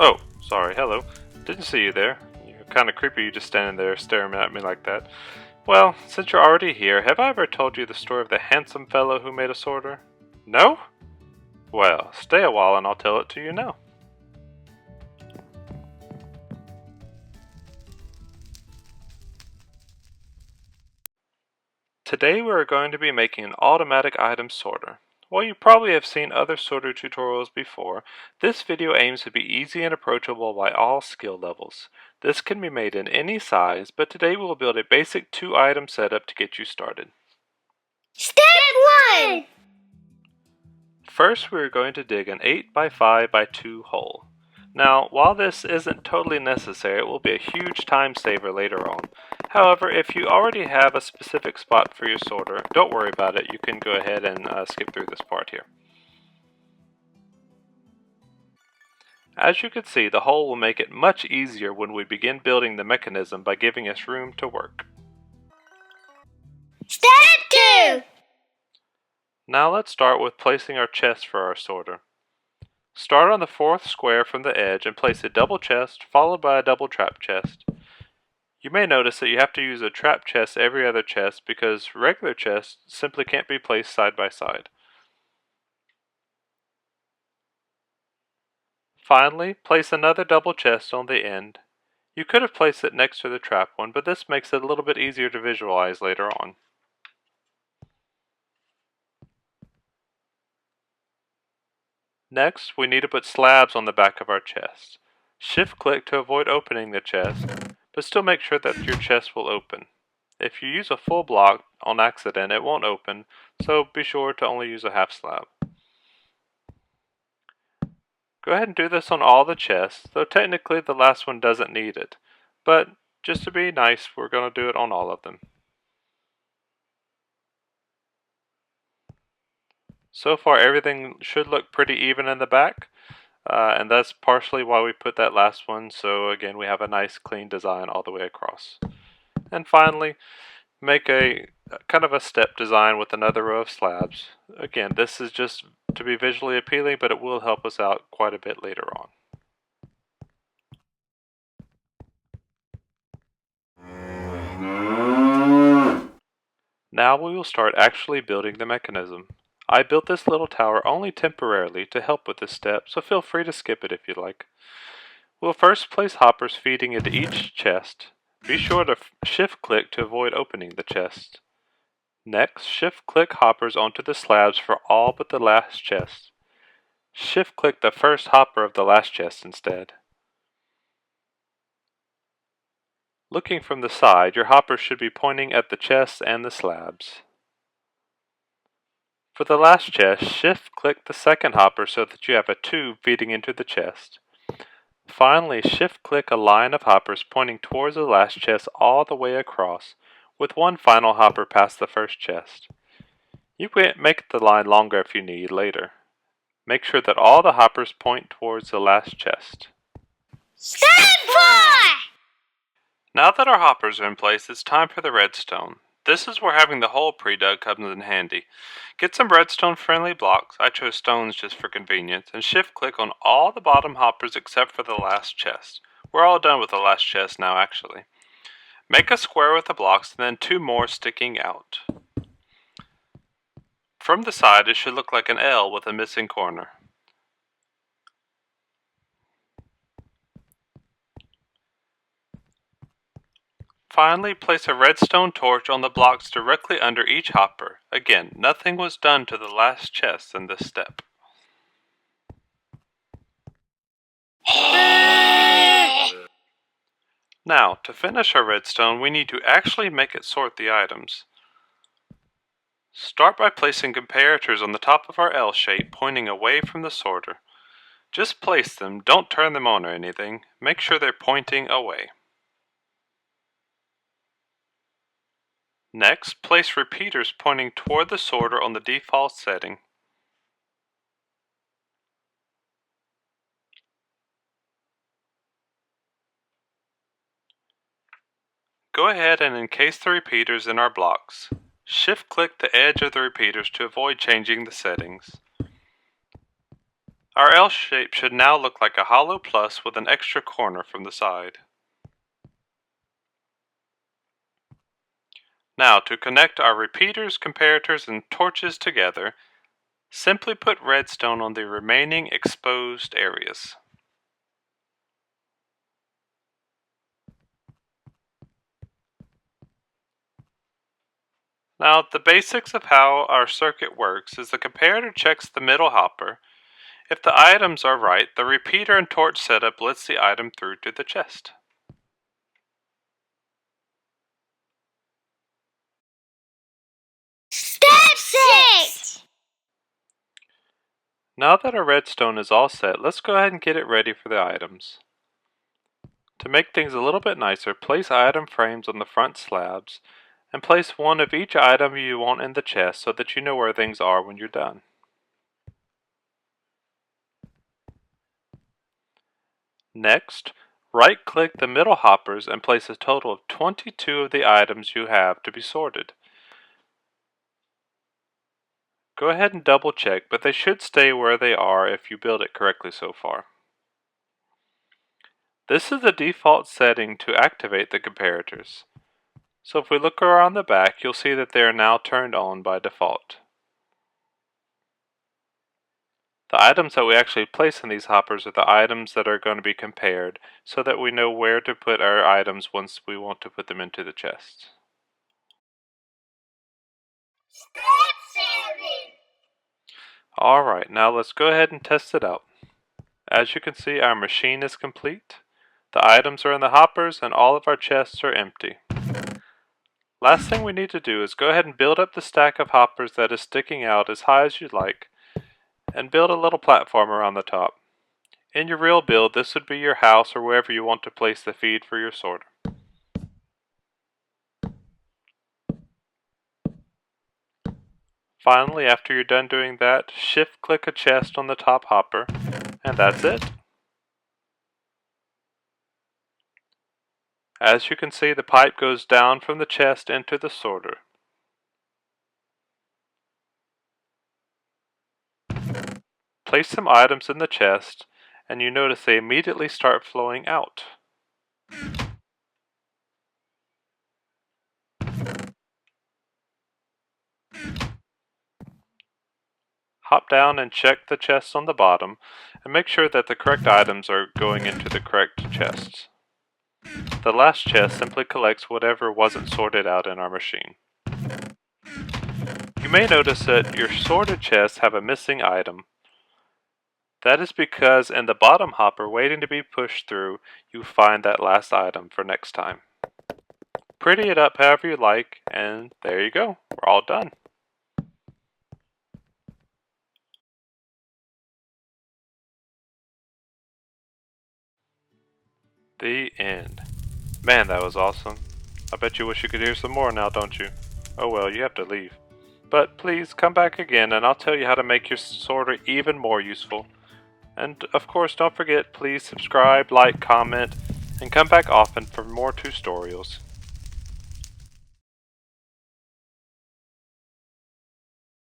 Oh, sorry, hello. Didn't see you there. You're kind of creepy, you just standing there staring at me like that. Well, since you're already here, have I ever told you the story of the handsome fellow who made a sorter? No? Well, stay a while and I'll tell it to you now. Today we are going to be making an automatic item sorter. While you probably have seen other sorter tutorials before, this video aims to be easy and approachable by all skill levels. This can be made in any size, but today we will build a basic 2-item setup to get you started. Step 1! First we are going to dig an 8x5x2 hole. Now, while this isn't totally necessary, it will be a huge time saver later on. However, if you already have a specific spot for your sorter, don't worry about it, you can go ahead and skip through this part here. As you can see, the hole will make it much easier when we begin building the mechanism by giving us room to work. Step 2! Now let's start with placing our chest for our sorter. Start on the 4th square from the edge and place a double chest followed by a double trap chest. You may notice that you have to use a trap chest every other chest because regular chests simply can't be placed side by side. Finally, place another double chest on the end. You could have placed it next to the trap one, but this makes it a little bit easier to visualize later on. Next, we need to put slabs on the back of our chest. Shift-click to avoid opening the chest, but still make sure that your chest will open. If you use a full block on accident, it won't open, so be sure to only use a half slab. Go ahead and do this on all the chests, though technically the last one doesn't need it. But just to be nice, we're going to do it on all of them. So far everything should look pretty even in the back, and that's partially why we put that last one, so again we have a nice clean design all the way across. And finally, make a kind of a step design with another row of slabs. Again, this is just to be visually appealing, but it will help us out quite a bit later on. Now we will start actually building the mechanism. I built this little tower only temporarily to help with this step, so feel free to skip it if you'd like. We'll first place hoppers feeding into each chest. Be sure to shift-click to avoid opening the chest. Next, shift-click hoppers onto the slabs for all but the last chest. Shift-click the first hopper of the last chest instead. Looking from the side, your hoppers should be pointing at the chests and the slabs. For the last chest, shift-click the second hopper so that you have a tube feeding into the chest. Finally, shift-click a line of hoppers pointing towards the last chest all the way across, with one final hopper past the first chest. You can make the line longer if you need later. Make sure that all the hoppers point towards the last chest. Step 4! Now that our hoppers are in place, it's time for the redstone. This is where having the hole pre-dug comes in handy. Get some redstone-friendly blocks, I chose stones just for convenience, and shift-click on all the bottom hoppers except for the last chest. We're all done with the last chest now, actually. Make a square with the blocks and then 2 more sticking out. From the side, it should look like an L with a missing corner. Finally, place a redstone torch on the blocks directly under each hopper. Again, nothing was done to the last chest in this step. Now, to finish our redstone, we need to actually make it sort the items. Start by placing comparators on the top of our L shape, pointing away from the sorter. Just place them, don't turn them on or anything. Make sure they're pointing away. Next, place repeaters pointing toward the sorter on the default setting. Go ahead and encase the repeaters in our blocks. Shift-click the edge of the repeaters to avoid changing the settings. Our L shape should now look like a hollow plus with an extra corner from the side. Now, to connect our repeaters, comparators, and torches together, simply put redstone on the remaining exposed areas. Now, the basics of how our circuit works is the comparator checks the middle hopper. If the items are right, the repeater and torch setup lets the item through to the chest. Step 6. Now that our redstone is all set, let's go ahead and get it ready for the items. To make things a little bit nicer, place item frames on the front slabs, and place one of each item you want in the chest so that you know where things are when you're done. Next, right-click the middle hoppers and place a total of 22 of the items you have to be sorted. Go ahead and double check, but they should stay where they are if you build it correctly so far. This is the default setting to activate the comparators. So if we look around the back, you'll see that they are now turned on by default. The items that we actually place in these hoppers are the items that are going to be compared, so that we know where to put our items once we want to put them into the chest. Step 7. Alright, now let's go ahead and test it out. As you can see, our machine is complete. The items are in the hoppers and all of our chests are empty. Last thing we need to do is go ahead and build up the stack of hoppers that is sticking out as high as you'd like, and build a little platform around the top. In your real build, this would be your house or wherever you want to place the feed for your sorter. Finally, after you're done doing that, shift-click a chest on the top hopper, and that's it. As you can see, the pipe goes down from the chest into the sorter. Place some items in the chest, and you notice they immediately start flowing out. Hop down and check the chests on the bottom, and make sure that the correct items are going into the correct chests. The last chest simply collects whatever wasn't sorted out in our machine. You may notice that your sorted chests have a missing item. That is because in the bottom hopper waiting to be pushed through, you find that last item for next time. Pretty it up however you like, and there you go, we're all done. The end. Man, that was awesome. I bet you wish you could hear some more now, don't you? Oh well, you have to leave. But please come back again and I'll tell you how to make your sorter even more useful. And of course, don't forget, please subscribe, like, comment, and come back often for more TuSTORYals.